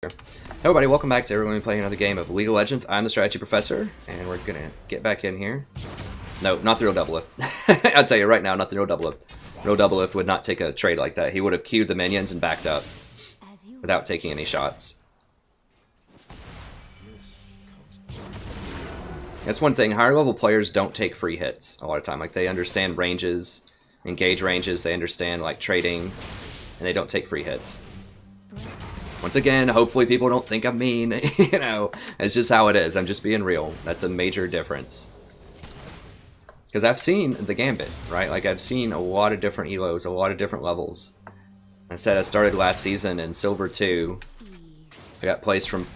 Hey everybody, welcome back to We're going to be playing another game of League of Legends. I'm the Strategy Professor, and we're going to get back in here. No, not the real double lift. I'll tell you right now, not the real double lift. Real double lift would not take a trade like that. He would have queued the minions and backed up without taking any shots. That's one thing, higher level players don't take free hits a lot of time. Like, they understand ranges, engage ranges, they understand like trading, and they don't take free hits. Once again, hopefully people don't think I'm mean, you know, it's just how it is. I'm just being real. That's a major difference. Because I've seen the Gambit, right? Like, I've seen a lot of different elos, a lot of different levels. I said I started last season in Silver 2. I got placed from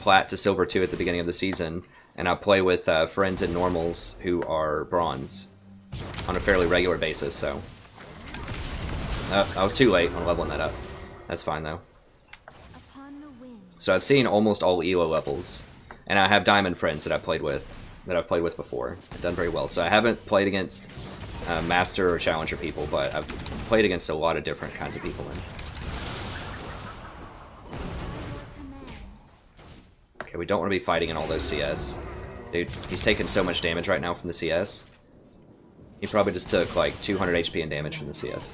Plat to Silver 2 at the beginning of the season. And I play with friends in normals who are Bronze on a fairly regular basis, so. I was too late on leveling that up. That's fine, though. So I've seen almost all ELO levels, and I have Diamond friends that I've played with before. I've done very well. So I haven't played against Master or Challenger people, but I've played against a lot of different kinds of people. Okay, we don't want to be fighting in all those CS. Dude, he's taking so much damage right now from the CS. He probably just took like 200 HP in damage from the CS.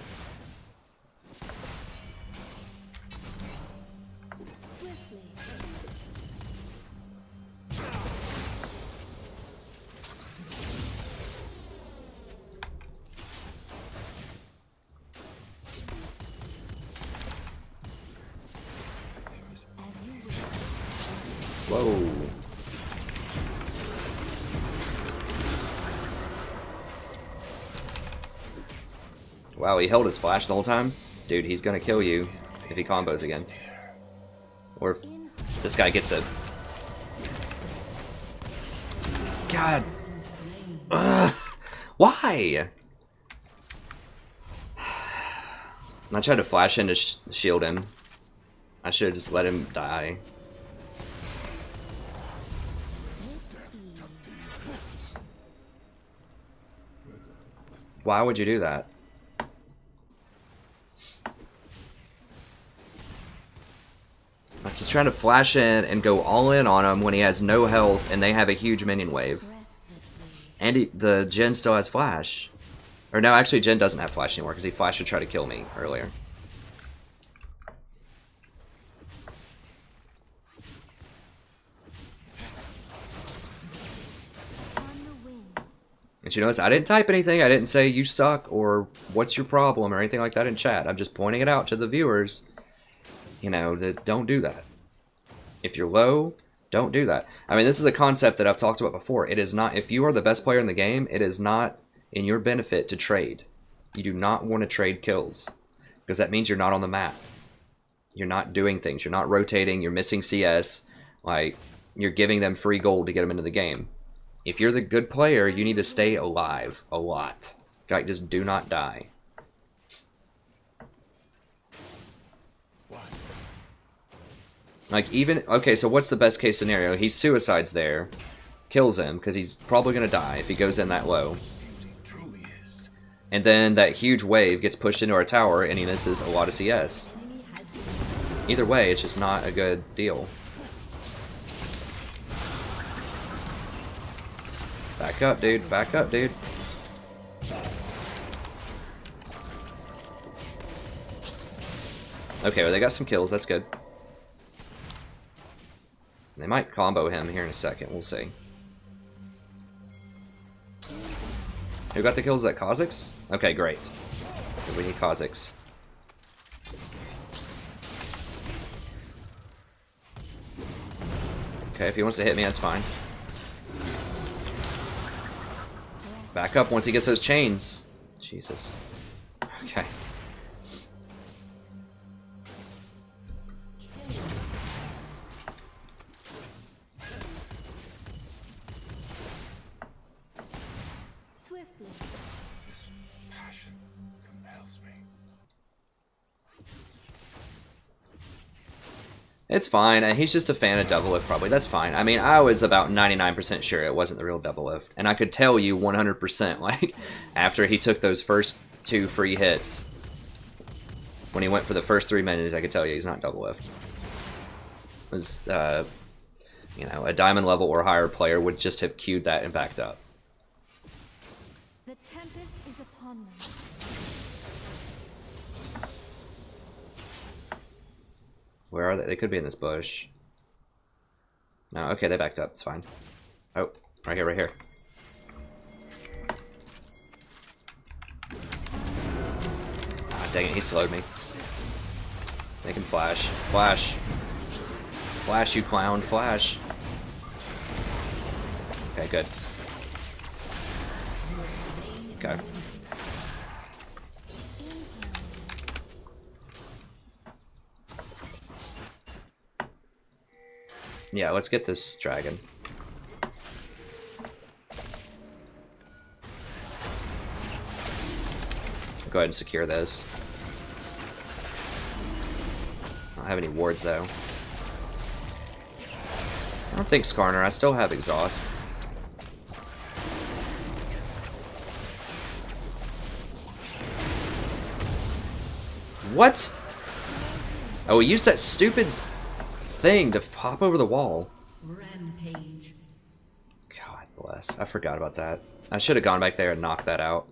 Whoa. Wow, he held his flash the whole time? Dude, he's gonna kill you if he combos again. Or if this guy gets a... God! Why? I tried to flash in to shield him. I should have just let him die. Why would you do that? Like, he's trying to flash in and go all in on him when he has no health and they have a huge minion wave. And the Jhin still has flash. Or no, actually Jhin doesn't have flash anymore because he flashed to try to kill me earlier. And you notice I didn't type anything. I didn't say you suck or what's your problem or anything like that in chat. I'm just pointing it out to the viewers. You know, that don't do that. If you're low, don't do that. I mean, this is a concept that I've talked about before. It is not, if you are the best player in the game, it is not in your benefit to trade. You do not want to trade kills because that means you're not on the map. You're not doing things. You're not rotating. You're missing CS. Like, you're giving them free gold to get them into the game. If you're the good player, you need to stay alive a lot. Like, just do not die. Like, even... Okay, so what's the best case scenario? He suicides there. Kills him, because he's probably going to die if he goes in that low. And then that huge wave gets pushed into our tower, and he misses a lot of CS. Either way, it's just not a good deal. Back up, dude. Back up, dude. Okay, well, they got some kills. That's good. They might combo him here in a second. We'll see. Who got the kills? Is that Kha'Zix? Okay, great. We need Kha'Zix. Okay, if he wants to hit me, that's fine. Back up once he gets those chains. Jesus. Okay. It's fine. He's just a fan of double lift, probably. That's fine. I mean, I was about 99% sure it wasn't the real double lift. And I could tell you 100%, like, after he took those first 2 free hits, when he went for the first 3 minutes, I could tell you he's not double lift. was, you know, a diamond level or higher player would just have queued that and backed up. The tempest is upon them. Where are they? They could be in this bush. No, okay, they backed up. It's fine. Oh, right here, right here. Ah, dang it, he slowed me. Make him flash. Flash. Flash, you clown. Flash. Okay, good. Okay. Yeah, let's get this dragon. Go ahead and secure this. I don't have any wards though. I don't think Skarner. I still have exhaust. What? Oh, we used that stupid thing to hop over the wall. Rampage. God bless. I forgot about that. I should have gone back there and knocked that out.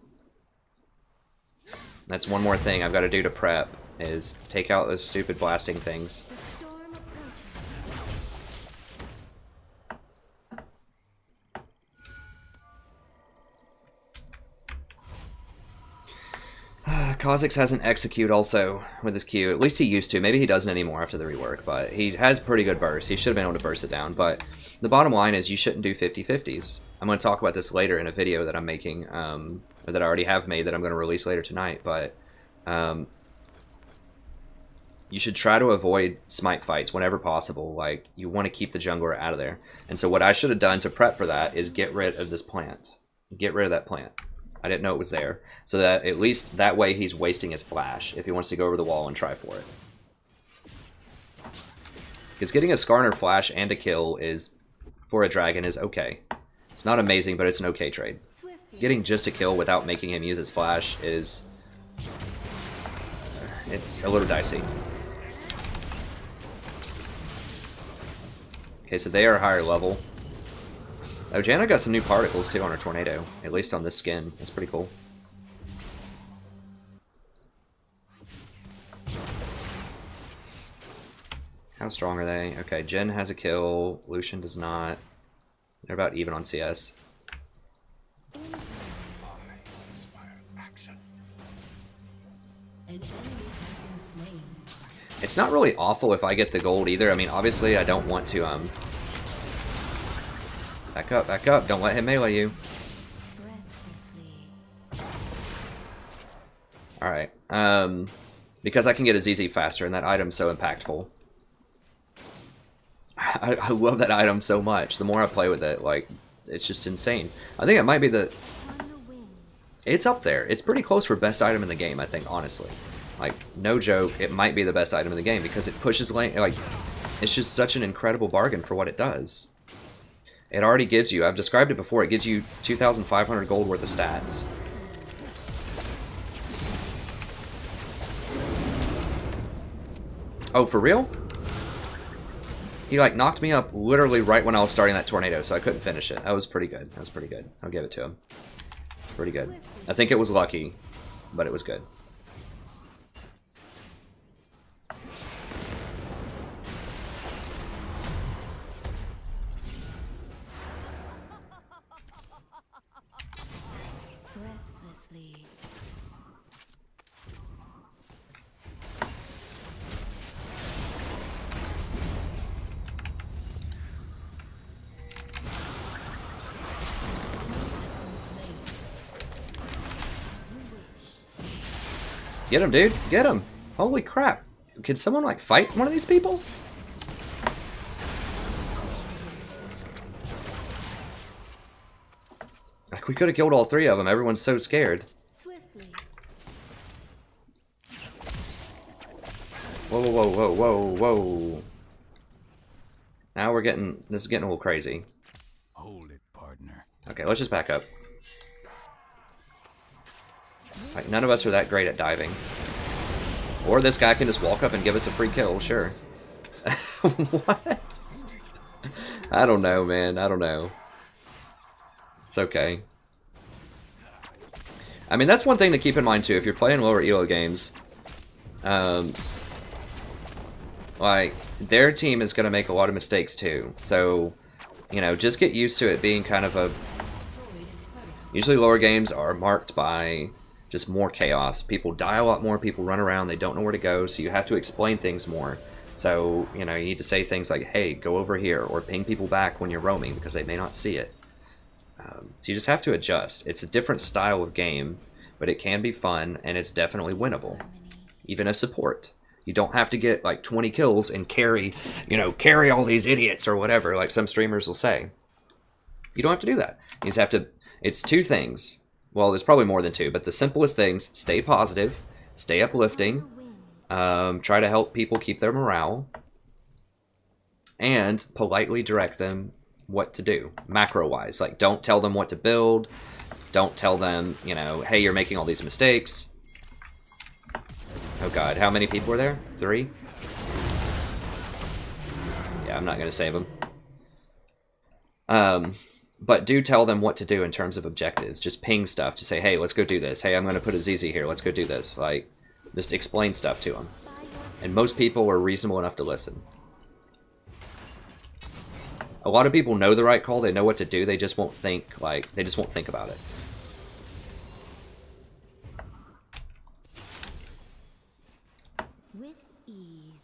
That's one more thing I've got to do to prep, is take out those stupid blasting things. The storm approaches. Kha'Zix has an execute also with his Q. At least he used to. Maybe he doesn't anymore after the rework, but he has pretty good burst. He should have been able to burst it down, but the bottom line is you shouldn't do 50-50s. I'm going to talk about this later in a video that I'm making, or that I already have made that I'm going to release later tonight, but you should try to avoid smite fights whenever possible. Like, you want to keep the jungler out of there. And so what I should have done to prep for that is get rid of this plant. Get rid of that plant. I didn't know it was there. So that at least that way he's wasting his flash if he wants to go over the wall and try for it. Because getting a Skarner flash and a kill is, for a dragon, is okay. It's not amazing, but it's an okay trade. Getting just a kill without making him use his flash is... it's a little dicey. Okay, so they are higher level. Oh, Janna got some new particles too on her tornado. At least on this skin. That's pretty cool. How strong are they? Okay, Jen has a kill. Lucian does not. They're about even on CS. It's not really awful if I get the gold either. I mean, obviously I don't want to, back up, back up. Don't let him melee you. Alright. Because I can get a ZZ faster, and that item's so impactful. I love that item so much. The more I play with it, like, it's just insane. I think it might be the... it's up there. It's pretty close for best item in the game, I think, honestly. Like, no joke, it might be the best item in the game, because it pushes lane... like, it's just such an incredible bargain for what it does. It already gives you, I've described it before, it gives you 2,500 gold worth of stats. Oh, for real? He, like, knocked me up literally right when I was starting that tornado, so I couldn't finish it. That was pretty good. That was pretty good. I'll give it to him. Pretty good. I think it was lucky, but it was good. Breathlessly. Get him, dude. Get him. Holy crap. Can someone, like, fight one of these people? Like, we could have killed all three of them. Everyone's so scared. Swiftly. Whoa, whoa, whoa, whoa, whoa. Now we're getting... this is getting a little crazy. Hold it, partner. Okay, let's just back up. Like, none of us are that great at diving. Or this guy can just walk up and give us a free kill, sure. What? I don't know, man. I don't know. It's okay. I mean, that's one thing to keep in mind, too. If you're playing lower elo games, like, their team is going to make a lot of mistakes, too. So, you know, just get used to it being kind of a... Usually lower games are marked by just more chaos. People die a lot more, people run around, they don't know where to go, so you have to explain things more. So, you know, you need to say things like, hey, go over here, or ping people back when you're roaming, because they may not see it. So you just have to adjust. It's a different style of game, but it can be fun, and it's definitely winnable. Even as support. You don't have to get, like, 20 kills and carry, you know, carry all these idiots or whatever, like some streamers will say. You don't have to do that. You just have to... It's two things. Well, there's probably more than two, but the simplest things, stay positive, stay uplifting, try to help people keep their morale, and politely direct them what to do, macro-wise. Like, don't tell them what to build, don't tell them, you know, hey, you're making all these mistakes. Oh god, how many people were there? 3? Yeah, I'm not gonna save them. But do tell them what to do in terms of objectives. Just ping stuff to say, hey, let's go do this. Hey, I'm going to put a ZZ here. Let's go do this. Like, just explain stuff to them. And most people are reasonable enough to listen. A lot of people know the right call. They know what to do. They just won't think, like, they just won't think about it. With ease.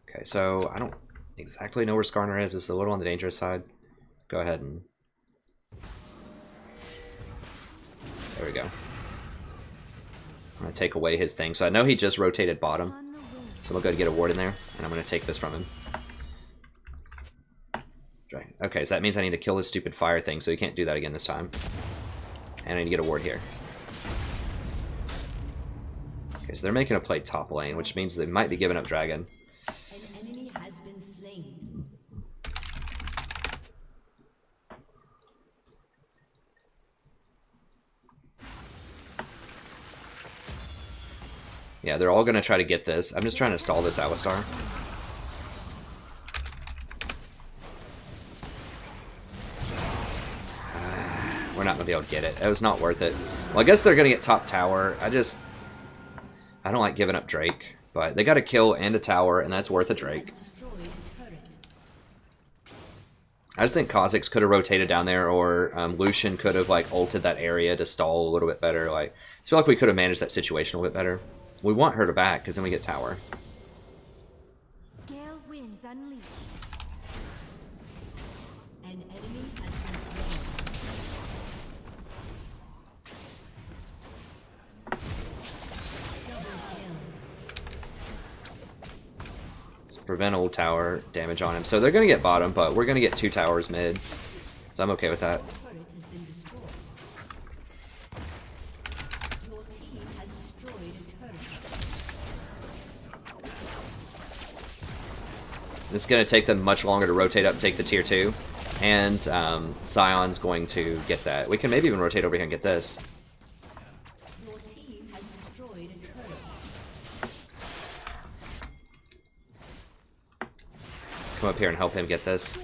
Okay, so I don't exactly know where Skarner is. It's a little on the dangerous side. Go ahead and... There we go. I'm going to take away his thing. So I know he just rotated bottom. So I'm going to go get a ward in there. And I'm going to take this from him. Okay, so that means I need to kill his stupid fire thing. So he can't do that again this time. And I need to get a ward here. Okay, so they're making a play top lane. Which means they might be giving up dragon. Yeah, they're all going to try to get this. I'm just trying to stall this Alistar. We're not going to be able to get it. It was not worth it. Well, I guess they're going to get top tower. I don't like giving up Drake. But they got a kill and a tower, and that's worth a Drake. I just think Kha'Zix could have rotated down there, or Lucian could have like ulted that area to stall a little bit better. Like, I feel like we could have managed that situation a little bit better. We want her to back, because then we get tower. Gale winds unleashed. An enemy has been slain. Double kill. Let's prevent old tower damage on him. So they're going to get bottom, but we're going to get 2 towers mid. So I'm okay with that. Turret has been destroyed. Your team has destroyed a turret. It's going to take them much longer to rotate up and take the tier 2. And Sion's going to get that. We can maybe even rotate over here and get this. Your team has destroyed a turret. Come up here and help him get this.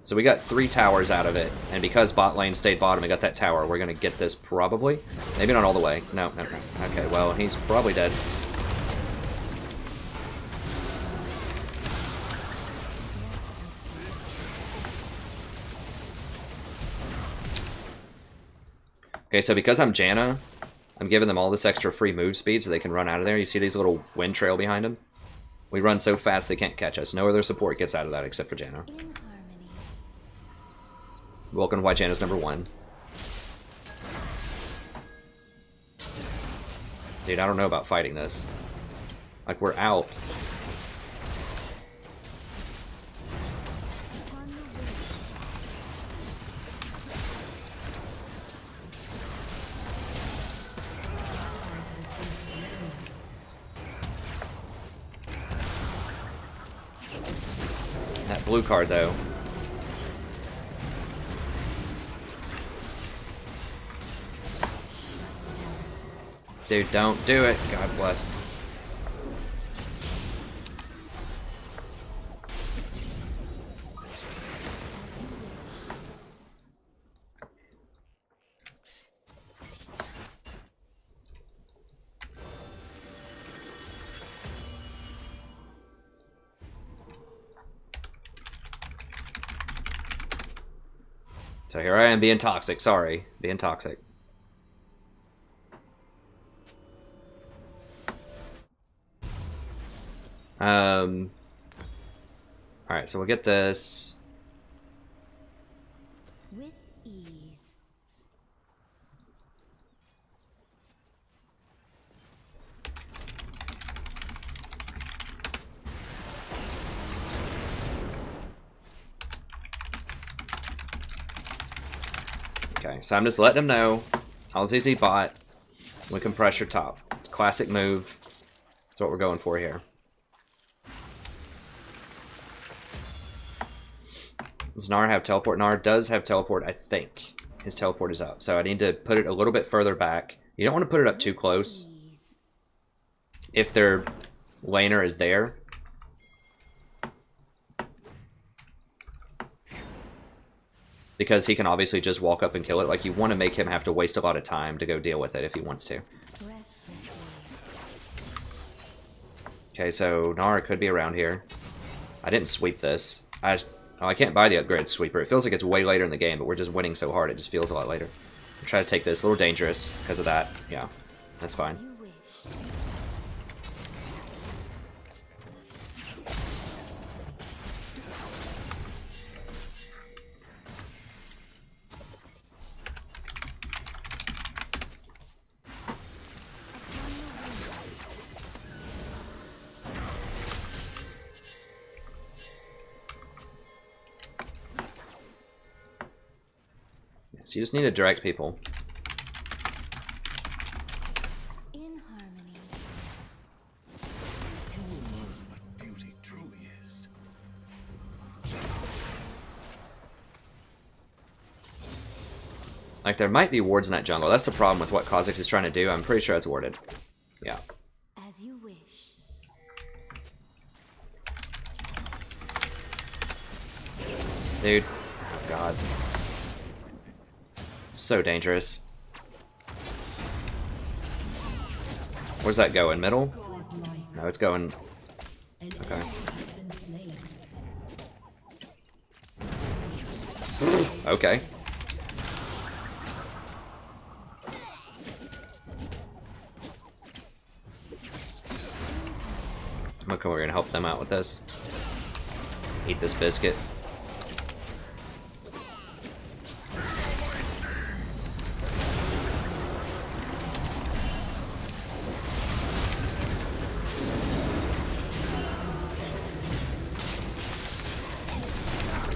So we got 3 towers out of it. And because bot lane stayed bottom and got that tower, we're going to get this probably. Maybe not all the way. No. Okay, well, he's probably dead. Okay, so because I'm Janna, I'm giving them all this extra free move speed so they can run out of there. You see these little wind trail behind them? We run so fast they can't catch us. No other support gets out of that except for Janna. In harmony. Welcome to why Janna's number 1. Dude, I don't know about fighting this. Like, we're out. Upon the wind. That blue card, though. Dude, don't do it. God bless. So here I am being toxic. Sorry, being toxic. Alright, so we'll get this. With ease. Okay, so I'm just letting him know. LZZ bot. We can pressure top. It's a classic move. That's what we're going for here. Does Gnar have teleport? Gnar does have teleport, I think. His teleport is up. So I need to put it a little bit further back. You don't want to put it up too close. If their laner is there. Because he can obviously just walk up and kill it. Like, you want to make him have to waste a lot of time to go deal with it if he wants to. Okay, so Gnar could be around here. I didn't sweep this. I can't buy the upgrade sweeper. It feels like it's way later in the game, but we're just winning so hard, it just feels a lot later. I'll try to take this. A little dangerous because of that. Yeah, that's fine. So you just need to direct people. In harmony. You will learn what beauty truly is. Like, there might be wards in that jungle. That's the problem with what Kha'Zix is trying to do. I'm pretty sure it's warded. Yeah. As you wish. Dude. Oh, God. So dangerous. Where's that going? Middle? No, it's going... Okay. Okay. Okay, we're gonna help them out with this. Eat this biscuit.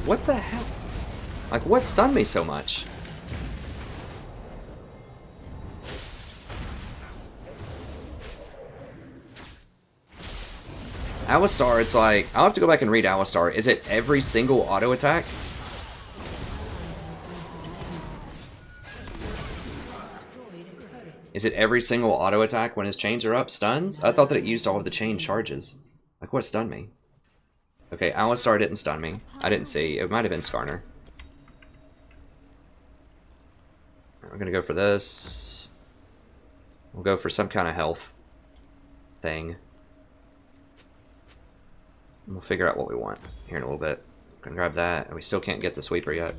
What the hell? Like, what stunned me so much? Alistar, it's like... I'll have to go back and read Alistar. Is it every single auto attack? Is it every single auto attack when his chains are up stuns? I thought that it used all of the chain charges. Like, what stunned me? Okay, Alistar didn't stun me. I didn't see. It might have been Skarner. We're gonna go for this. We'll go for some kind of health thing. And we'll figure out what we want here in a little bit. Gonna grab that, and we still can't get the sweeper yet.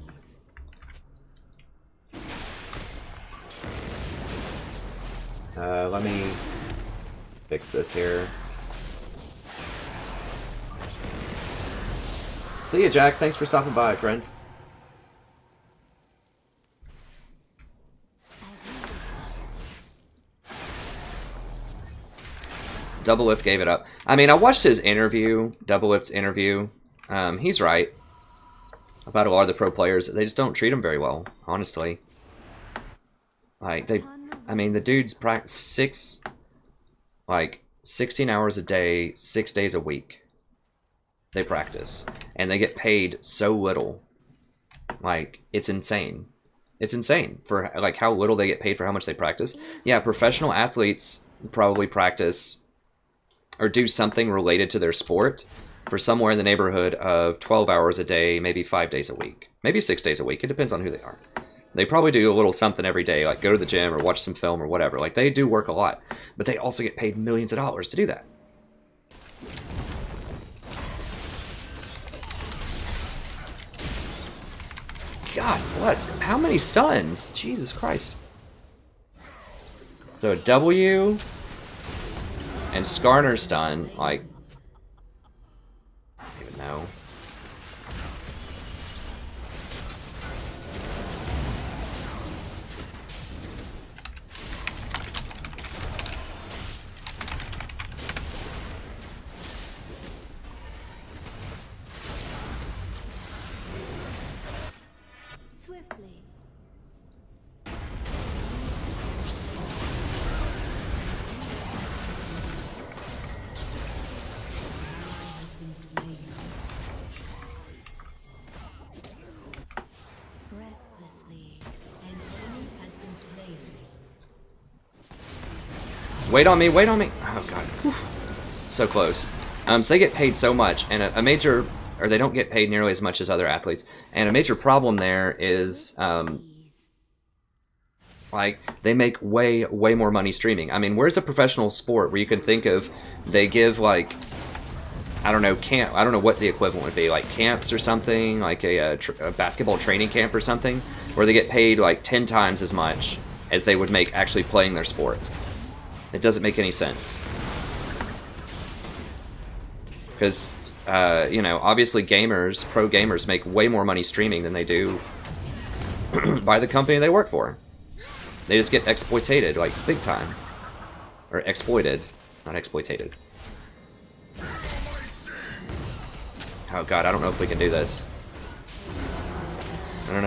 Let me fix this here. See ya, Jack. Thanks for stopping by, friend. Double Lift gave it up. I mean, I watched his interview, Double Lift's interview. He's right about a lot of the pro players. They just don't treat him very well, honestly. Like, I mean, the dude's practice 16 hours a day, 6 days a week. They practice, and they get paid so little. Like, it's insane. It's insane for like how little they get paid for how much they practice. Yeah, professional athletes probably practice or do something related to their sport for somewhere in the neighborhood of 12 hours a day, maybe 5 days a week, maybe 6 days a week. It depends on who they are. They probably do a little something every day, like go to the gym or watch some film or whatever. Like, they do work a lot, but they also get paid millions of dollars to do that. God bless. How many stuns? Jesus Christ. So a W and Skarner stun, like, I don't even know. Swiftly. Breathlessly, an enemy has been slain. Wait on me, wait on me. Oh god. Whew. So close. So they get paid so much, and a major, or they don't get paid nearly as much as other athletes. And a major problem there is, like, they make way more money streaming. I mean, where's a professional sport where you can think of, they give, like, I don't know, camp, I don't know what the equivalent would be, like camps or something, like a basketball training camp or something, where they get paid like 10 times as much as they would make actually playing their sport. It doesn't make any sense. Because, you know, obviously gamers, pro gamers, make way more money streaming than they do by the company they work for. They just get exploited, like, big time. Or exploited, not exploitated. Oh god, I don't know if we can do this. No.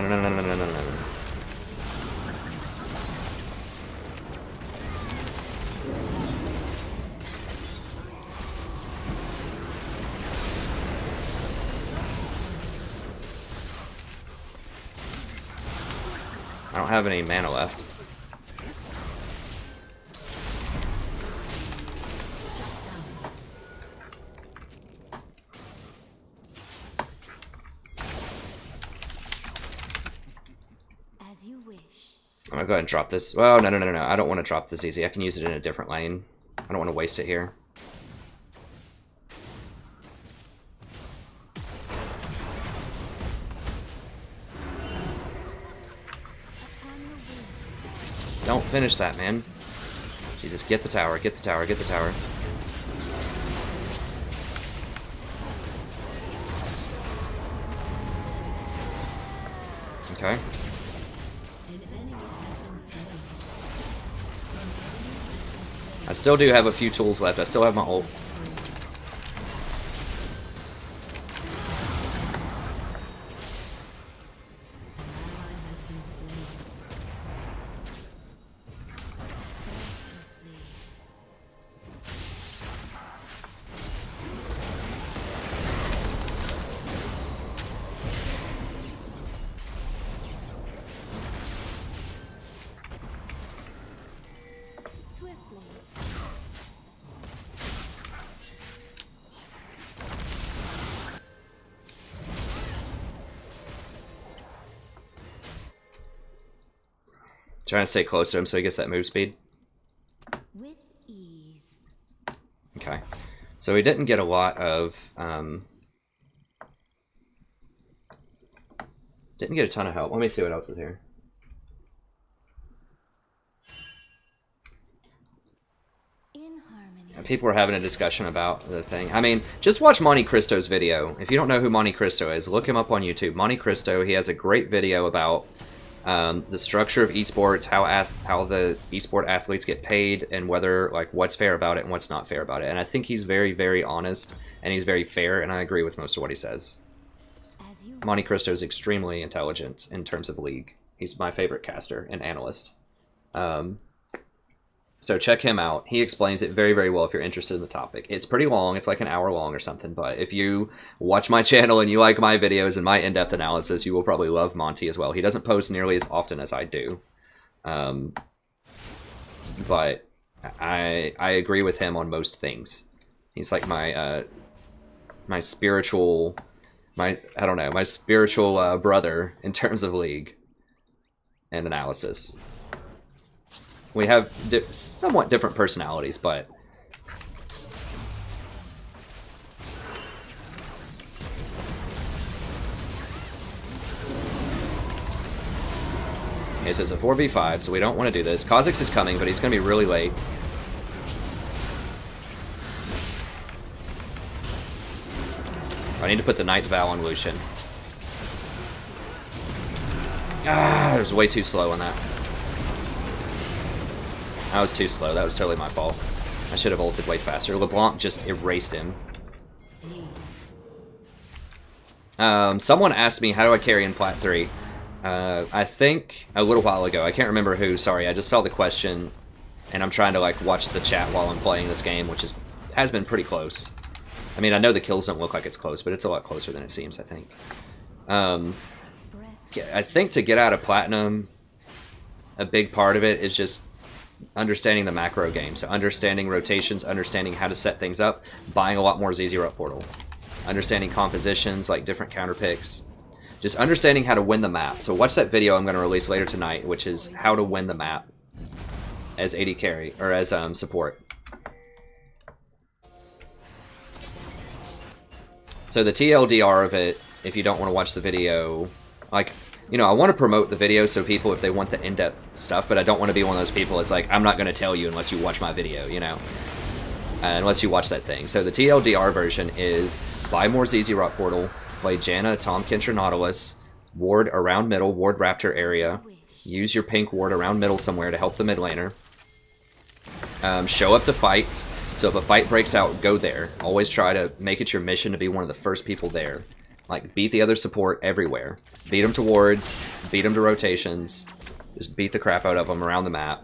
I don't have any mana left. As you wish. I'm gonna go ahead and drop this. Well, no. I don't want to drop this easy. I can use it in a different lane. I don't want to waste it here. Don't finish that, man. Jesus, get the tower, get the tower, get the tower. Okay. I still do have a few tools left. I still have my ult. Swiftly. Trying to stay close to him so he gets that move speed. With ease. Okay. So he didn't get a lot of... didn't get a ton of help. Let me see what else is here. In harmony. And people were having a discussion about the thing. I mean, just watch Monte Cristo's video. If you don't know who Monte Cristo is, look him up on YouTube. Monte Cristo, he has a great video about the structure of esports, how the esport athletes get paid, and whether, like, what's fair about it and what's not fair about it. And I think he's very, very honest, and he's very fair, and I agree with most of what he says. As you Monte Cristo is extremely intelligent in terms of League. He's my favorite caster and analyst. So check him out. He explains it very, very well if you're interested in the topic. It's pretty long. It's like an hour long or something. But if you watch my channel and you like my videos and my in-depth analysis, you will probably love Monty as well. He doesn't post nearly as often as I do. But I agree with him on most things. He's like my my spiritual... my spiritual brother in terms of League and analysis. We have somewhat different personalities, but Okay, so it's a 4v5, so we don't want to do this. Kha'Zix is coming, but he's going to be really late. I need to put the Knight's Vow on Lucian. Ah, I was way too slow on that. I was too slow. That was totally my fault. I should have ulted way faster. LeBlanc just erased him. Someone asked me, how do I carry in Plat 3? I think a little while ago. I can't remember who. Sorry, I just saw the question, and I'm trying to like watch the chat while I'm playing this game, which has been pretty close. I mean, I know the kills don't look like it's close, but it's a lot closer than it seems, I think. I think to get out of Platinum, a big part of it is just understanding the macro game. So understanding rotations, understanding how to set things up, buying a lot more ZZ Rut Portal. Understanding compositions, like different counter picks. Just understanding how to win the map. So watch that video I'm going to release later tonight, which is how to win the map as AD carry, or as support. So the TLDR of it, if you don't want to watch the video, like, you know, I want to promote the video so people, if they want the in-depth stuff, but I don't want to be one of those people that's like, I'm not going to tell you unless you watch my video, you know? Unless you watch that thing. So the TLDR version is buy more ZZ Rot Portal, play Janna, Tom Kencher, Nautilus, ward around middle, ward Raptor area, use your pink ward around middle somewhere to help the mid laner, show up to fights. So if a fight breaks out, go there. Always try to make it your mission to be one of the first people there. Like, beat the other support everywhere. Beat them to wards, beat them to rotations, just beat the crap out of them around the map.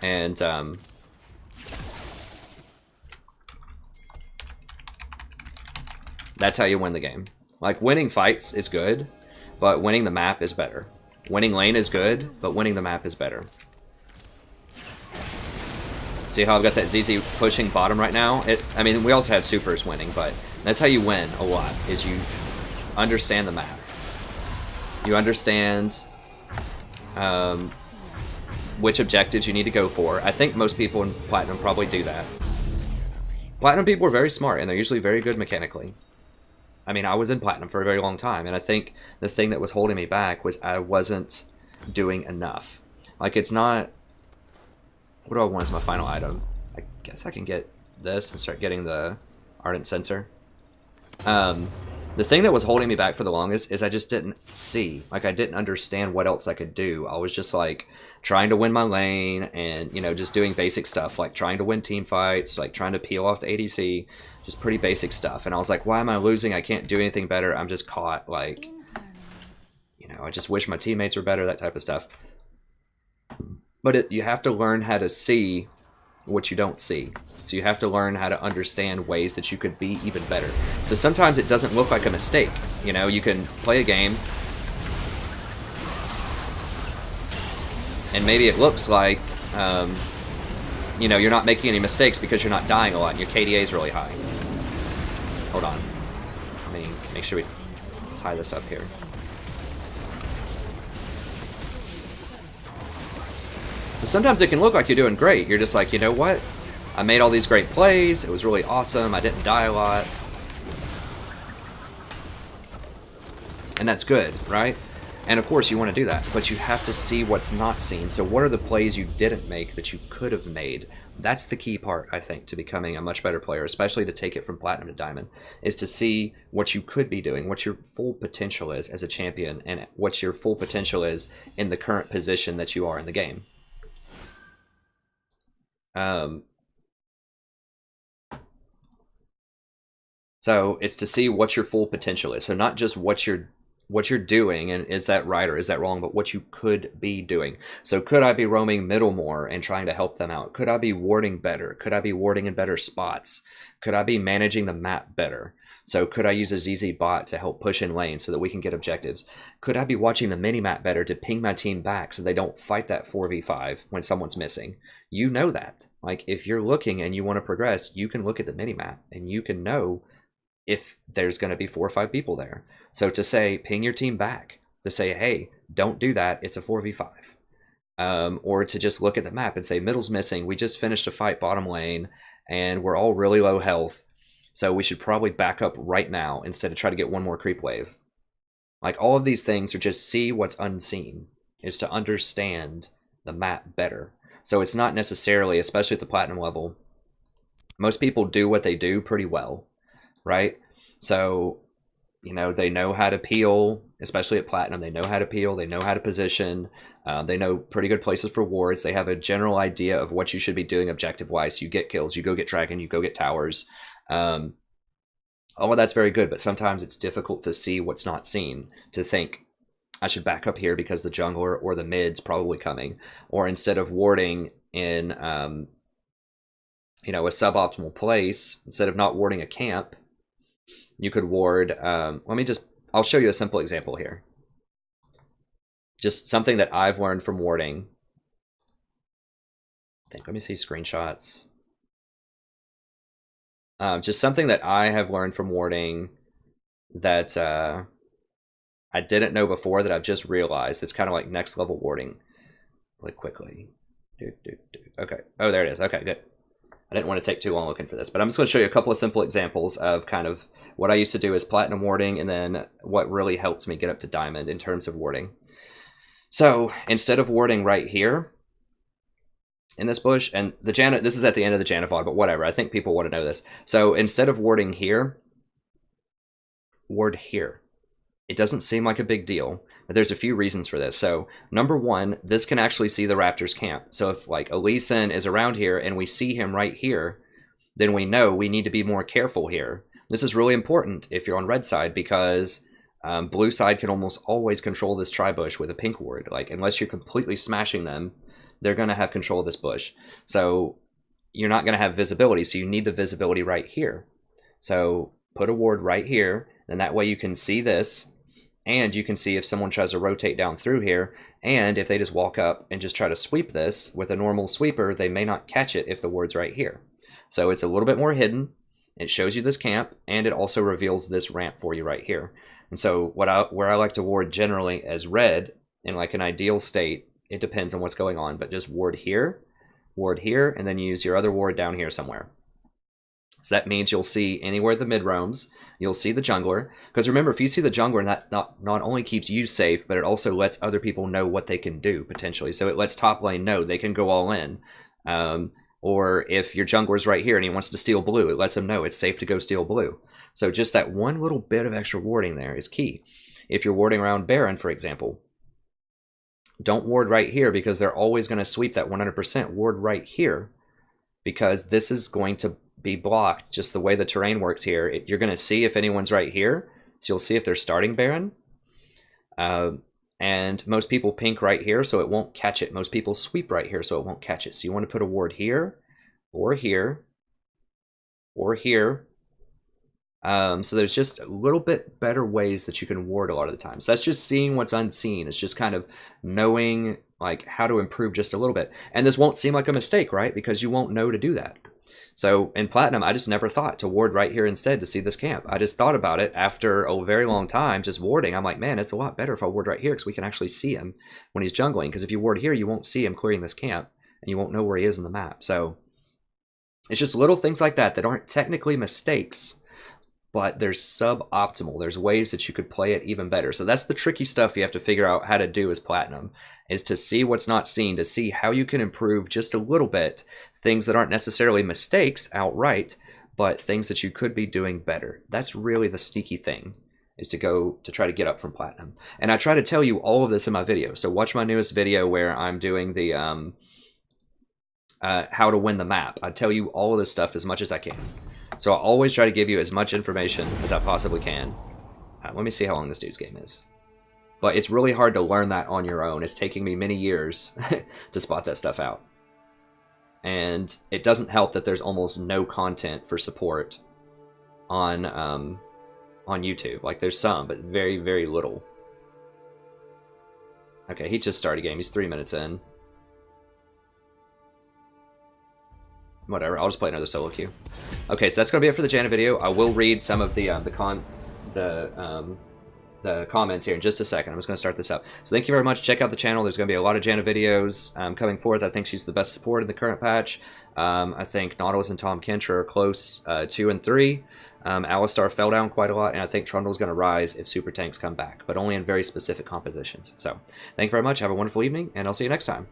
And, that's how you win the game. Like, winning fights is good, but winning the map is better. Winning lane is good, but winning the map is better. See how I've got that ZZ pushing bottom right now? I mean, we also have supers winning, but that's how you win a lot, is you understand the map. You understand which objectives you need to go for. I think most people in Platinum probably do that. Platinum people are very smart, and they're usually very good mechanically. I mean, I was in Platinum for a very long time, and I think the thing that was holding me back was I wasn't doing enough. Like, it's not... What do I want as my final item? I guess I can get this and start getting the Ardent Sensor. The thing that was holding me back for the longest is I just didn't see. Like, I didn't understand what else I could do. I was just, like, trying to win my lane and, you know, just doing basic stuff. Like, trying to win team fights, like, trying to peel off the ADC. Just pretty basic stuff. And I was like, why am I losing? I can't do anything better. I'm just caught, like, you know, I just wish my teammates were better, that type of stuff. But you have to learn how to see what you don't see. So you have to learn how to understand ways that you could be even better. So sometimes it doesn't look like a mistake. You know, you can play a game, and maybe it looks like, you know, you're not making any mistakes because you're not dying a lot and your KDA is really high. Hold on. Let me make sure we tie this up here. So sometimes it can look like you're doing great. You're just like, you know what? I made all these great plays. It was really awesome. I didn't die a lot. And that's good, right? And of course you want to do that, but you have to see what's not seen. So what are the plays you didn't make that you could have made? That's the key part, I think, to becoming a much better player, especially to take it from Platinum to Diamond, is to see what you could be doing, what your full potential is as a champion, and what your full potential is in the current position that you are in the game. So it's to see what your full potential is. So not just what you're doing and is that right or is that wrong, but what you could be doing. So could I be roaming middle more and trying to help them out? Could I be warding better? Could I be warding in better spots? Could I be managing the map better? So could I use a ZZ bot to help push in lane so that we can get objectives? Could I be watching the mini-map better to ping my team back so they don't fight that 4v5 when someone's missing? You know that. Like, if you're looking and you want to progress, you can look at the mini-map and you can know if there's going to be 4 or 5 people there. So to say, ping your team back. To say, hey, don't do that, it's a 4v5. Or to just look at the map and say, middle's missing, we just finished a fight bottom lane, and we're all really low health. So we should probably back up right now instead of try to get one more creep wave. Like, all of these things are just see what's unseen. is to understand the map better. So it's not necessarily, especially at the platinum level, most people do what they do pretty well, right? So, you know, they know how to peel, especially at platinum. They know how to peel, they know how to position, they know pretty good places for wards. They have a general idea of what you should be doing objective-wise. You get kills, you go get dragon, you go get towers. All of that's very good, but sometimes it's difficult to see what's not seen, to think, I should back up here because the jungler or the mid's probably coming. Or instead of warding in, you know, a suboptimal place, instead of not warding a camp, you could ward, I'll show you a simple example here. Just something that I've learned from warding. Let me see screenshots. Just something that I have learned from warding that I didn't know before that I've just realized. It's kind of like next level warding. Really quickly. Okay. Oh, there it is. Okay, good. I didn't want to take too long looking for this, but I'm just going to show you a couple of simple examples of kind of what I used to do as platinum warding and then what really helped me get up to diamond in terms of warding. So instead of warding right here in this bush, and the Janna, this is at the end of the Janna VOD, but whatever, I think people want to know this. So instead of warding here, ward here. It doesn't seem like a big deal, but there's a few reasons for this. So number one, this can actually see the Raptors camp. So if like Elysian is around here and we see him right here, then we know we need to be more careful here. This is really important if you're on red side because blue side can almost always control this tri-bush with a pink ward. Like unless you're completely smashing them, they're going to have control of this bush. So you're not going to have visibility. So you need the visibility right here. So put a ward right here. And that way you can see this. And you can see if someone tries to rotate down through here, and if they just walk up and just try to sweep this with a normal sweeper, they may not catch it if the ward's right here. So it's a little bit more hidden. It shows you this camp, and it also reveals this ramp for you right here. And so where I like to ward generally as red, in like an ideal state, it depends on what's going on, but just ward here, and then use your other ward down here somewhere. So that means you'll see anywhere the mid roams, you'll see the jungler. Because remember, if you see the jungler, that not only keeps you safe, but it also lets other people know what they can do, potentially. So it lets top lane know they can go all in. Or if your jungler's right here and he wants to steal blue, it lets him know it's safe to go steal blue. So just that one little bit of extra warding there is key. If you're warding around Baron, for example, don't ward right here because they're always going to sweep that 100%. Ward right here because this is going to be blocked just the way the terrain works here. You're going to see if anyone's right here, so you'll see if they're starting Baron. And most people pink right here, so it won't catch it. Most people sweep right here, so it won't catch it. So you want to put a ward here, or here, or here. So there's just a little bit better ways that you can ward a lot of the time. So that's just seeing what's unseen. It's just kind of knowing like how to improve just a little bit. And this won't seem like a mistake, right? Because you won't know to do that. So in Platinum, I just never thought to ward right here instead to see this camp. I just thought about it after a very long time just warding. I'm like, man, it's a lot better if I ward right here because we can actually see him when he's jungling. Because if you ward here, you won't see him clearing this camp and you won't know where he is in the map. So it's just little things like that that aren't technically mistakes, but they're suboptimal. There's ways that you could play it even better. So that's the tricky stuff you have to figure out how to do as Platinum, is to see what's not seen, to see how you can improve just a little bit, things that aren't necessarily mistakes outright, but things that you could be doing better. That's really the sneaky thing, is to go to try to get up from Platinum. And I try to tell you all of this in my video. So watch my newest video where I'm doing the how to win the map. I tell you all of this stuff as much as I can. So I always try to give you as much information as I possibly can. Let me see how long this dude's game is. But it's really hard to learn that on your own. It's taking me many years to spot that stuff out. And it doesn't help that there's almost no content for support on YouTube. Like there's some, but very, very little. Okay, he just started a game. He's 3 minutes in. Whatever, I'll just play another solo queue. Okay, so that's gonna be it for the Janna video. I will read some of the the comments here in just a second. I'm just going to start this up. So thank you very much. Check out the channel. There's going to be a lot of Janna videos coming forth. I think she's the best support in the current patch. I think Nautilus and Tom Kentra are close 2 and 3. Alistar fell down quite a lot, and I think Trundle's going to rise if super tanks come back, but only in very specific compositions. So thank you very much. Have a wonderful evening, and I'll see you next time.